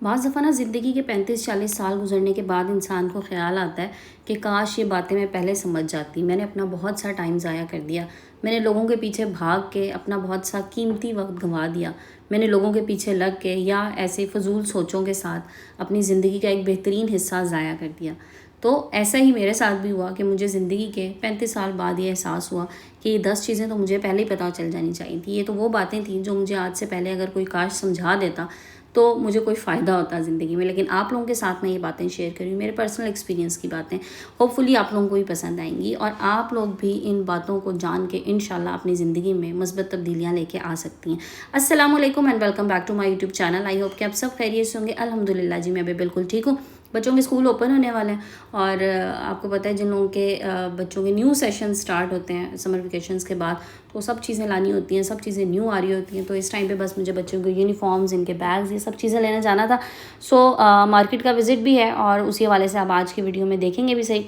बाज़ दफ़ा ना ज़िंदगी के 35-40 साल गुजरने के बाद इंसान को ख़्याल आता है कि काश ये बातें मैं पहले समझ जाती। मैंने अपना बहुत सा टाइम ज़ाया कर दिया। मैंने लोगों के पीछे भाग के अपना बहुत सा कीमती वक्त गंवा दिया। मैंने लोगों के पीछे लग के या ऐसे फ़जूल सोचों के साथ अपनी ज़िंदगी का एक बेहतरीन हिस्सा ज़ाया कर दिया। तो ऐसा ही मेरे साथ भी हुआ कि मुझे ज़िंदगी के 35 साल बाद ये एहसास हुआ कि ये 10 चीज़ें तो मुझे पहले ही पता चल जानी चाहिए थी। ये तो वो बातें थी जो मुझे आज से पहले अगर कोई काश समझा देता तो मुझे कोई फ़ायदा होता ज़िंदगी में। लेकिन आप लोगों के साथ मैं ये बातें शेयर कर रही हूँ, मेरे पर्सनल एक्सपीरियंस की बातें। होपफुली आप लोगों को भी पसंद आएंगी और आप लोग भी इन बातों को जान के इंशाल्लाह अपनी ज़िंदगी में मुस्बत तब्दीलियाँ लेके आ सकती हैं। अस्सलाम वालेकुम and welcome back to my YouTube channel. I hope कि आप सब खैरियत से होंगे। अल्हम्दुलिल्लाह जी, मैं भी बिल्कुल ठीक हूँ। बच्चों के स्कूल ओपन होने वाले हैं और आपको पता है जिन लोगों के बच्चों के न्यू सेशन स्टार्ट होते हैं समर वेकेशंस के बाद, तो सब चीज़ें लानी होती हैं, सब चीज़ें न्यू आ रही होती हैं। तो इस टाइम पे बस मुझे बच्चों के यूनिफॉर्म्स, इनके बैग्स, ये सब चीज़ें लेने जाना था। मार्केट का विज़िट भी है और उसी हवाले से आप आज की वीडियो में देखेंगे भी सही।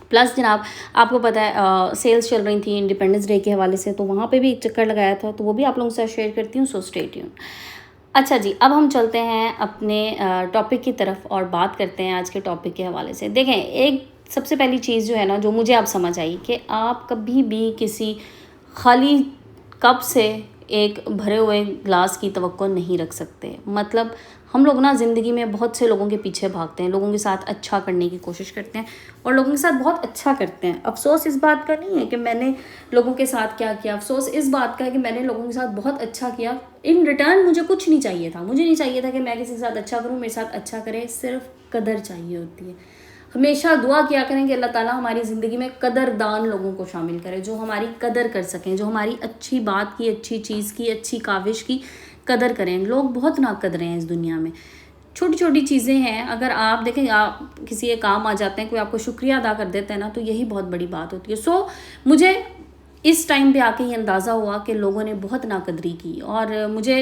प्लस जनाब, आपको पता है सेल्स चल रही थी इंडिपेंडेंस डे के हवाले से, तो वहाँ पे भी एक चक्कर लगाया था, तो वो भी आप लोगों के साथ शेयर करती हूँ। So stay tune. अच्छा जी, अब हम चलते हैं अपने टॉपिक की तरफ और बात करते हैं आज के टॉपिक के हवाले से। देखें, एक सबसे पहली चीज़ जो है ना, जो मुझे अब समझ आई कि आप कभी भी किसी खाली कप से एक भरे हुए ग्लास की तवक्को नहीं रख सकते। मतलब हम लोग ना ज़िंदगी में बहुत से लोगों के पीछे भागते हैं, लोगों के साथ अच्छा करने की कोशिश करते हैं और लोगों के साथ बहुत अच्छा करते हैं। अफ़सोस इस बात का नहीं है कि मैंने लोगों के साथ क्या किया, अफ़सोस इस बात का है कि मैंने लोगों के साथ बहुत अच्छा किया। इन रिटर्न मुझे कुछ नहीं चाहिए था। मुझे नहीं चाहिए था कि मैं किसी के साथ अच्छा करूँ, मेरे साथ अच्छा करे। सिर्फ कदर चाहिए होती है। हमेशा दुआ किया करें कि अल्लाह ताला हमारी ज़िंदगी में कदरदान लोगों को शामिल करे, जो हमारी कदर कर सकें, जो हमारी अच्छी बात की, अच्छी चीज़ की, अच्छी काविश की कदर करें। लोग बहुत नाकदर हैं इस दुनिया में। छोटी छोटी चीज़ें हैं, अगर आप देखें, आप किसी के काम आ जाते हैं, कोई आपको शुक्रिया अदा कर देता है ना, तो यही बहुत बड़ी बात होती है। मुझे इस टाइम पे आके ये अंदाज़ा हुआ कि लोगों ने बहुत नाकदरी की और मुझे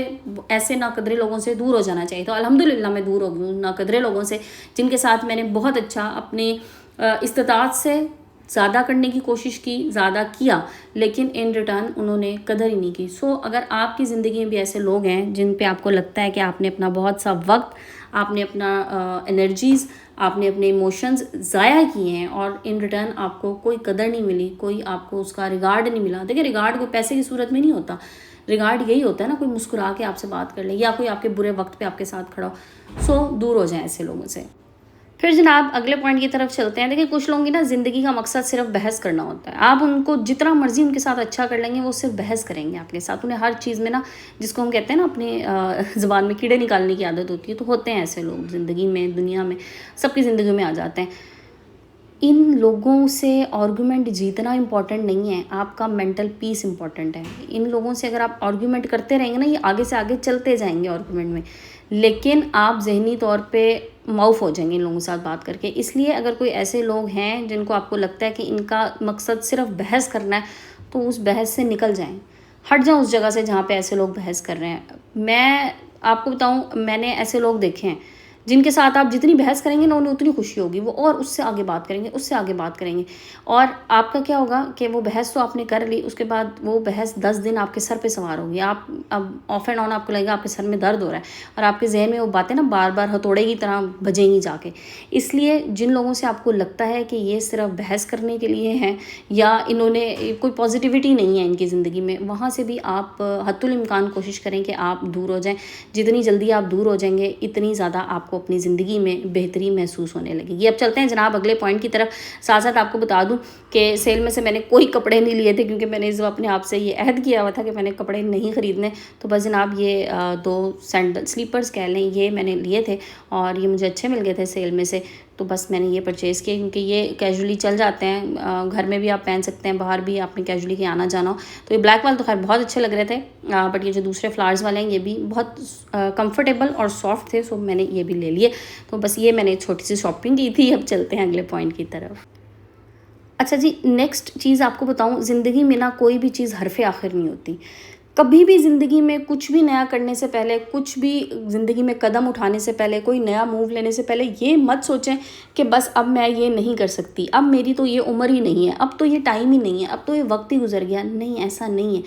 ऐसे नाकदरे लोगों से दूर हो जाना चाहिए। तो अल्हम्दुलिल्लाह मैं दूर हो गई हूँ नाकदरे लोगों से, जिनके साथ मैंने बहुत अच्छा अपने इस्तिताअत से ज़्यादा करने की कोशिश की, ज़्यादा किया, लेकिन इन रिटर्न उन्होंने कदर ही नहीं की। अगर आपकी ज़िंदगी में भी ऐसे लोग हैं जिन पे आपको लगता है कि आपने अपना बहुत सा वक्त, आपने अपना एनर्जीज़, आपने अपने इमोशंस ज़ाया किए हैं और इन रिटर्न आपको कोई कदर नहीं मिली, कोई आपको उसका रिगार्ड नहीं मिला। देखिए, रिगार्ड कोई पैसे की सूरत में नहीं होता। रिगार्ड यही होता है ना, कोई मुस्कुरा के आपसे बात कर ले या कोई आपके बुरे वक्त पे आपके साथ खड़ा हो। दूर हो जाए ऐसे लोगों से। फिर जनाब अगले पॉइंट की तरफ चलते हैं। देखिए, कुछ लोगों की ना ज़िंदगी का मकसद सिर्फ बहस करना होता है। आप उनको जितना मर्जी उनके साथ अच्छा कर लेंगे, वो सिर्फ बहस करेंगे आपके साथ। उन्हें हर चीज़ में ना, जिसको हम कहते हैं ना अपनी ज़ुबान में कीड़े निकालने की आदत होती है, तो होते हैं ऐसे लोग ज़िंदगी में, दुनिया में, सबकी ज़िंदगी में आ जाते हैं। इन लोगों से आर्गुमेंट जीतना इम्पॉर्टेंट नहीं है, आपका मेंटल पीस इम्पॉर्टेंट है। इन लोगों से अगर आप आर्गुमेंट करते रहेंगे ना, ये आगे से आगे चलते जाएंगे आर्गुमेंट में, लेकिन आप जहनी तौर पे माउफ हो जाएंगे इन लोगों के साथ बात करके। इसलिए अगर कोई ऐसे लोग हैं जिनको आपको लगता है कि इनका मकसद सिर्फ बहस करना है, तो उस बहस से निकल जाएं, हट जाओ उस जगह से जहाँ पे ऐसे लोग बहस कर रहे हैं। मैं आपको बताऊँ, मैंने ऐसे लोग देखे हैं जिनके साथ आप जितनी बहस करेंगे ना, उन्हें उतनी खुशी होगी, वो और उससे आगे बात करेंगे, उससे आगे बात करेंगे। और आपका क्या होगा कि वो बहस तो आपने कर ली, उसके बाद वो बहस 10 दिन आपके सर पे सवार होगी। आप अब ऑफ एंड ऑन आपको लगेगा आपके सर में दर्द हो रहा है और आपके जहन में वो बातें ना बार बार हथौड़े की तरह बजेंगी जाके। इसलिए जिन लोगों से आपको लगता है कि ये सिर्फ बहस करने के लिए हैं या इन्होंने कोई पॉजिटिविटी नहीं है इनकी ज़िंदगी में, वहाँ से भी आप हत्तुल इम्कान कोशिश करें कि आप दूर हो जाएं। जितनी जल्दी आप दूर हो जाएंगे, इतनी ज़्यादा आपको अपनी ज़िंदगी में बेहतरी महसूस होने लगेगी। अब चलते हैं जनाब अगले पॉइंट की तरफ। साथ साथ आपको बता दूं कि सेल में से मैंने कोई कपड़े नहीं लिए थे, क्योंकि मैंने इस अपने आप से ये अहद किया हुआ था कि मैंने कपड़े नहीं ख़रीदने। तो बस जनाब ये 2 सैंडल स्लीपर्स कह लें, ये मैंने लिए थे और ये मुझे अच्छे मिल गए थे सेल में से। तो बस मैंने ये परचेज़ किए, क्योंकि ये कैजुअली चल जाते हैं, घर में भी आप पहन सकते हैं, बाहर भी आपने कैजुअली के आना जाना हो। तो ये ब्लैक वाले तो खैर बहुत अच्छे लग रहे थे, बट ये जो दूसरे फ्लावर्स वाले हैं ये भी बहुत कंफर्टेबल और सॉफ्ट थे। मैंने ये भी ले लिए। तो बस ये मैंने छोटी सी शॉपिंग की थी। अब चलते हैं अगले पॉइंट की तरफ। अच्छा जी, नेक्स्ट चीज़ आपको बताऊं, ज़िंदगी में ना कोई भी चीज़ हरफ़े आखिर नहीं होती। कभी भी ज़िंदगी में कुछ भी नया करने से पहले, कुछ भी ज़िंदगी में कदम उठाने से पहले, कोई नया मूव लेने से पहले ये मत सोचें कि बस अब मैं ये नहीं कर सकती, अब मेरी तो ये उम्र ही नहीं है, अब तो ये टाइम ही नहीं है, अब तो ये वक्त ही गुजर गया। नहीं, ऐसा नहीं है।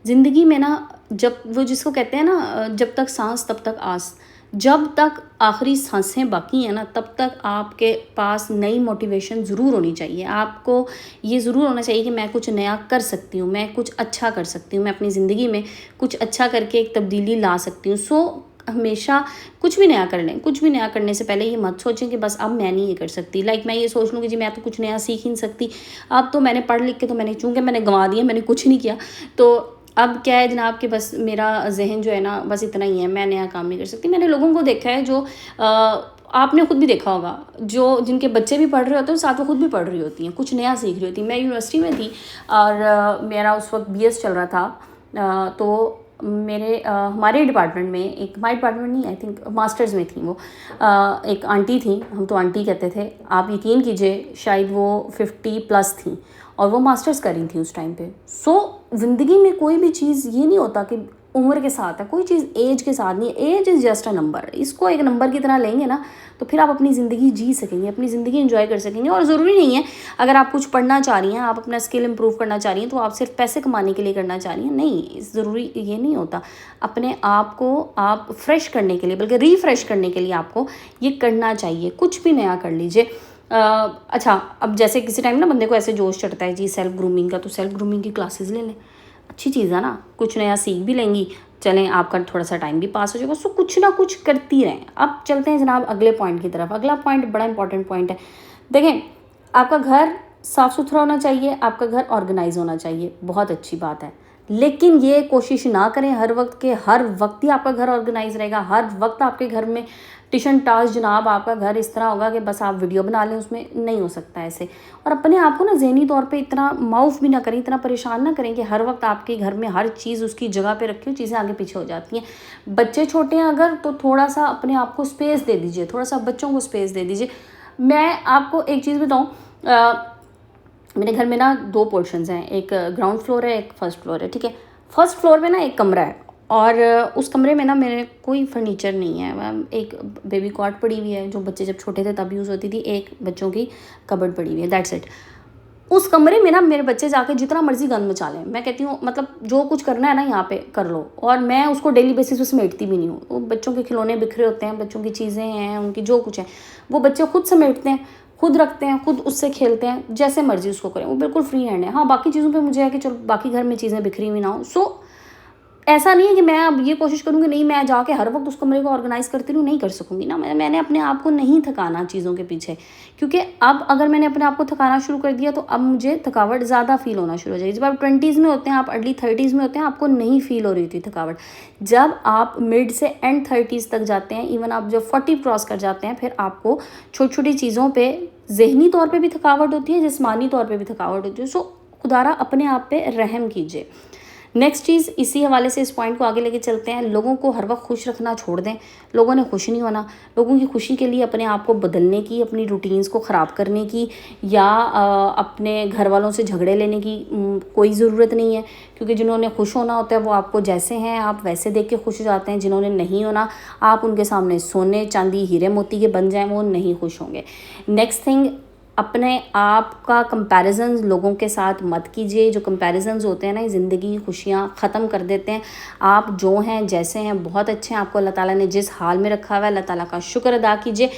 ज़िंदगी में ना, जब वो जिसको कहते हैं ना, जब तक सांस तब तक आस, जब तक आखिरी सांसें बाकी हैं ना, तब तक आपके पास नई मोटिवेशन ज़रूर होनी चाहिए। आपको ये ज़रूर होना चाहिए कि मैं कुछ नया कर सकती हूँ, मैं कुछ अच्छा कर सकती हूँ, मैं अपनी ज़िंदगी में कुछ अच्छा करके एक तब्दीली ला सकती हूँ। हमेशा कुछ भी नया कर लें, कुछ भी नया करने से पहले ये मत सोचें कि बस अब मैं नहीं ये कर सकती। मैं ये सोच लूँ कि जी मैं तो कुछ नया सीख ही नहीं सकती, अब तो मैंने पढ़ लिख के तो मैंने चूँकि मैंने गंवा दिया, मैंने कुछ नहीं किया, तो अब क्या है जनाब कि बस मेरा ज़हन जो है ना बस इतना ही है, मैं नया काम नहीं कर सकती। मैंने लोगों को देखा है जो आपने खुद भी देखा होगा, जो जिनके बच्चे भी पढ़ रहे होते हैं साथ वो खुद भी पढ़ रही होती हैं, कुछ नया सीख रही होती हैं। मैं यूनिवर्सिटी में थी और मेरा उस वक्त बीएस चल रहा था, तो हमारे डिपार्टमेंट में हमारे डिपार्टमेंट नहीं, आई थिंक मास्टर्स में थी वो, एक आंटी थी, हम तो आंटी कहते थे, आप यकीन कीजिए शायद वो 50+ थी और वो मास्टर्स कर रही थी उस टाइम पे। ज़िंदगी में कोई भी चीज़ ये नहीं होता कि उम्र के साथ है, कोई चीज़ एज के साथ नहीं है। Age is just a number, इसको एक नंबर की तरह लेंगे ना तो फिर आप अपनी ज़िंदगी जी सकेंगे, अपनी ज़िंदगी एंजॉय कर सकेंगे। और ज़रूरी नहीं है अगर आप कुछ पढ़ना चाह रही हैं, आप अपना स्किल इंप्रूव करना चाह रही हैं तो आप सिर्फ पैसे कमाने के लिए करना चाह रही हैं, नहीं, ज़रूरी ये नहीं होता। अपने आप को आप फ्रेश करने के लिए, बल्कि रीफ्रेश करने के लिए आपको ये करना चाहिए, कुछ भी नया कर लीजिए। अच्छा, अब जैसे किसी टाइम ना बंदे को ऐसे जोश चढ़ता है जी सेल्फ ग्रूमिंग का, तो सेल्फ ग्रूमिंग की क्लासेस ले लें, अच्छी चीज़ है ना, कुछ नया सीख भी लेंगी, चलें आपका थोड़ा सा टाइम भी पास हो जाएगा। कुछ ना कुछ करती रहें। अब चलते हैं जनाब अगले पॉइंट की तरफ। अगला पॉइंट बड़ा इंपॉर्टेंट पॉइंट है। देखें, आपका घर साफ़ सुथरा होना चाहिए, आपका घर ऑर्गेनाइज होना चाहिए, बहुत अच्छी बात है, लेकिन ये कोशिश ना करें हर वक्त ही आपका घर ऑर्गेनाइज रहेगा, हर वक्त आपके घर में टिशन टास जनाब आपका घर इस तरह होगा कि बस आप वीडियो बना लें, उसमें नहीं हो सकता ऐसे। और अपने आप को ना ज़हनी तौर पे इतना माउफ भी ना करें, इतना परेशान ना करें कि हर वक्त आपके घर में हर चीज़ उसकी जगह पे रखी हो, चीज़ें आगे पीछे हो जाती हैं। बच्चे छोटे हैं अगर, तो थोड़ा सा अपने आप को स्पेस दे दीजिए, थोड़ा सा बच्चों को स्पेस दे दीजिए। मैं आपको एक चीज़ बताऊँ, मेरे घर में ना 2 पोर्शंस हैं, एक ग्राउंड फ्लोर है, एक फर्स्ट फ्लोर है, ठीक है। फर्स्ट फ्लोर में ना एक कमरा है और उस कमरे में ना मेरे कोई फर्नीचर नहीं है। एक बेबी कॉट पड़ी हुई है जो बच्चे जब छोटे थे तब यूज़ होती थी, एक बच्चों की कबर्ड पड़ी हुई है, दैट्स इट। उस कमरे में ना मेरे बच्चे जाके जितना मर्जी गंद मचा लें, मैं कहती हूँ मतलब जो कुछ करना है ना यहाँ पे कर लो, और मैं उसको डेली बेसिस पे समेटती भी नहीं हूँ। वो बच्चों के खिलौने बिखरे होते हैं, बच्चों की चीज़ें हैं, उनकी जो कुछ है वो बच्चे खुद समेटते हैं, खुद रखते हैं, खुद उससे खेलते हैं, जैसे मर्जी उसको करें, वो बिल्कुल फ्री हैंड है। हाँ, बाकी चीज़ों पे मुझे है कि चलो बाकी घर में चीज़ें बिखरी हुई ना हो। ऐसा नहीं है कि मैं अब ये कोशिश करूँगी नहीं मैं जाके हर वक्त उस कमरे को ऑर्गेनाइज करती रहूँ, नहीं कर सकूँगी ना। मैंने अपने आप को नहीं थकाना चीज़ों के पीछे, क्योंकि अब अगर मैंने अपने आप को थकाना शुरू कर दिया तो अब मुझे थकावट ज़्यादा फील होना शुरू हो जाएगी। जब आप 20s में होते हैं, आप अर्ली 30s में होते हैं, आपको नहीं फील हो रही थी थकावट। जब आप मिड से एंड 30s तक जाते हैं, इवन आप जब 40 क्रॉस कर जाते हैं, फिर आपको छोटी छोटी चीज़ों पर ज़हनी तौर पर भी थकावट होती है, जिस्मानी तौर पर भी थकावट होती है। खुदारा अपने आप पे रहम कीजिए। नेक्स्ट चीज़, इसी हवाले से इस पॉइंट को आगे लेके चलते हैं। लोगों को हर वक्त खुश रखना छोड़ दें। लोगों ने खुश नहीं होना। लोगों की खुशी के लिए अपने आप को बदलने की, अपनी रूटीन्स को ख़राब करने की या अपने घर वालों से झगड़े लेने की कोई ज़रूरत नहीं है, क्योंकि जिन्होंने खुश होना होता है वो आपको जैसे हैं आप वैसे देख के खुश हो जाते हैं। जिन्होंने नहीं होना, आप उनके सामने सोने चांदी हीरे मोती के बन जाएँ, वो नहीं खुश होंगे। नेक्स्ट थिंग, अपने आप का कंपैरिजन लोगों के साथ मत कीजिए। जो कंपैरिजन्स होते हैं ना, ये ज़िंदगी खुशियाँ ख़त्म कर देते हैं। आप जो हैं जैसे हैं बहुत अच्छे हैं। आपको अल्लाह ताला ने जिस हाल में रखा हुआ है, अल्लाह ताला का शुक्र अदा कीजिए।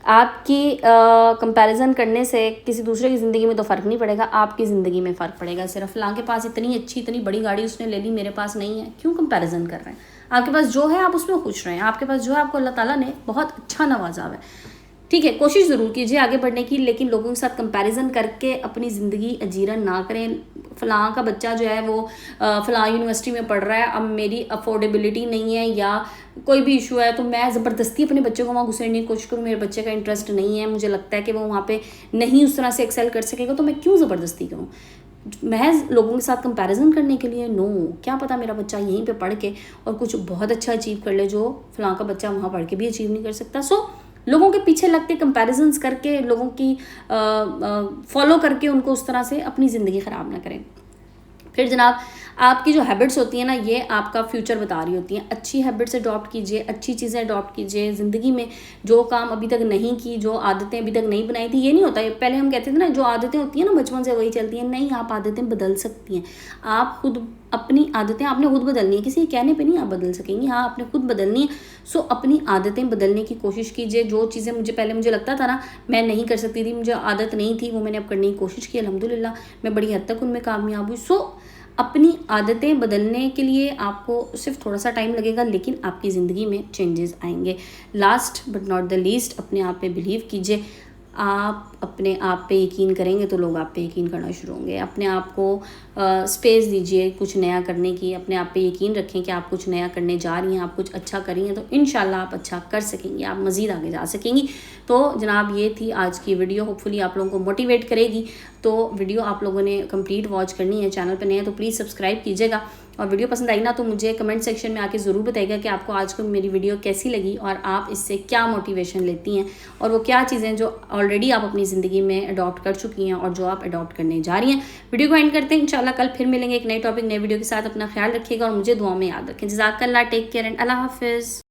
आपकी कंपैरिजन करने से किसी दूसरे की ज़िंदगी में तो फ़र्क नहीं पड़ेगा, आपकी ज़िंदगी में फ़र्क पड़ेगा। सिर्फ फ़लाँ के पास इतनी अच्छी इतनी बड़ी गाड़ी उसने ले ली, मेरे पास नहीं है, क्यों कंपैरिजन कर रहे हैं? आपके पास जो है आप उसमें खुश रहें। आपके पास जो है आपको अल्लाह ताला ने बहुत अच्छा नवाजा हुआ है, ठीक है। कोशिश ज़रूर कीजिए आगे बढ़ने की, लेकिन लोगों के साथ कंपैरिजन करके अपनी ज़िंदगी अजीरन ना करें। फ़लाँ का बच्चा जो है वो फ़लाँ यूनिवर्सिटी में पढ़ रहा है, अब मेरी अफोर्डेबिलिटी नहीं है या कोई भी इशू है तो मैं ज़बरदस्ती अपने बच्चे को वहाँ घुसेड़ने की कोशिश करूँ। मेरे बच्चे का इंटरेस्ट नहीं है, मुझे लगता है कि वो वहाँ पे नहीं उस तरह से एक्सेल कर सकेगा, तो मैं क्यों ज़बरदस्ती करूँ महज लोगों के साथ कंपैरिजन करने के लिए? नो, क्या पता मेरा बच्चा यहीं पे पढ़ के और कुछ बहुत अच्छा अचीव कर ले जो फ़लाँ का बच्चा वहाँ पढ़ के भी अचीव नहीं कर सकता। लोगों के पीछे लग के कंपैरिजन्स करके, लोगों की फॉलो करके उनको उस तरह से अपनी ज़िंदगी ख़राब ना करें। फिर जनाब आपकी जो हैबिट्स होती हैं ना, ये आपका फ्यूचर बता रही होती हैं। अच्छी हैबिट्स अडॉप्ट कीजिए, अच्छी चीज़ें अडॉप्ट कीजिए ज़िंदगी में। जो काम अभी तक नहीं की, जो आदतें अभी तक नहीं बनाई थी, ये नहीं होता है। पहले हम कहते थे ना, जो आदतें होती हैं ना बचपन से वही चलती हैं। नहीं, आप आदतें बदल सकती हैं। आप खुद अपनी आदतें आपने खुद बदलनी है, किसी के कहने पे नहीं आप बदल सकेंगी। हाँ, आपने खुद बदलनी है। सो अपनी आदतें बदलने की कोशिश कीजिए। जो चीज़ें मुझे लगता था ना मैं नहीं कर सकती थी, मुझे आदत नहीं थी, वो मैंने अब करने की कोशिश की। अल्हम्दुलिल्लाह मैं बड़ी हद तक उनमें कामयाब हुई। सो अपनी आदतें बदलने के लिए आपको सिर्फ थोड़ा सा टाइम लगेगा, लेकिन आपकी ज़िंदगी में चेंजेस आएंगे। Last but not the least, अपने आप पे बिलीव कीजिए। आप अपने आप पे यकीन करेंगे तो लोग आप पे यकीन करना शुरू होंगे। अपने आप को स्पेस दीजिए कुछ नया करने की। अपने आप पे यकीन रखें कि आप कुछ नया करने जा रही हैं, आप कुछ अच्छा कर रही हैं, तो इंशाल्लाह आप अच्छा कर सकेंगी, आप मज़ीद आगे जा सकेंगी। तो जनाब, ये थी आज की वीडियो। होपफुली आप लोगों को मोटिवेट करेगी। तो वीडियो आप लोगों ने कंप्लीट वॉच करनी है। चैनल पर नए हैं तो प्लीज़ सब्सक्राइब कीजिएगा। और वीडियो पसंद आई ना तो मुझे कमेंट सेक्शन में आके ज़रूर बताइएगा कि आपको आज को मेरी वीडियो कैसी लगी और आप इससे क्या मोटिवेशन लेती हैं, और वो क्या चीज़ें जो ऑलरेडी आप अपनी ज़िंदगी में अडॉप्ट कर चुकी हैं और जो आप अडॉप्ट करने जा रही हैं। वीडियो को एंड करते हैं। इंशाल्लाह कल फिर मिलेंगे एक नए टॉपिक, नए वीडियो के साथ। अपना ख्याल रखिएगा और मुझे दुआ में याद रखें। जज़ाकल्लाह, टेक केयर एंड अल्लाह हाफिज़।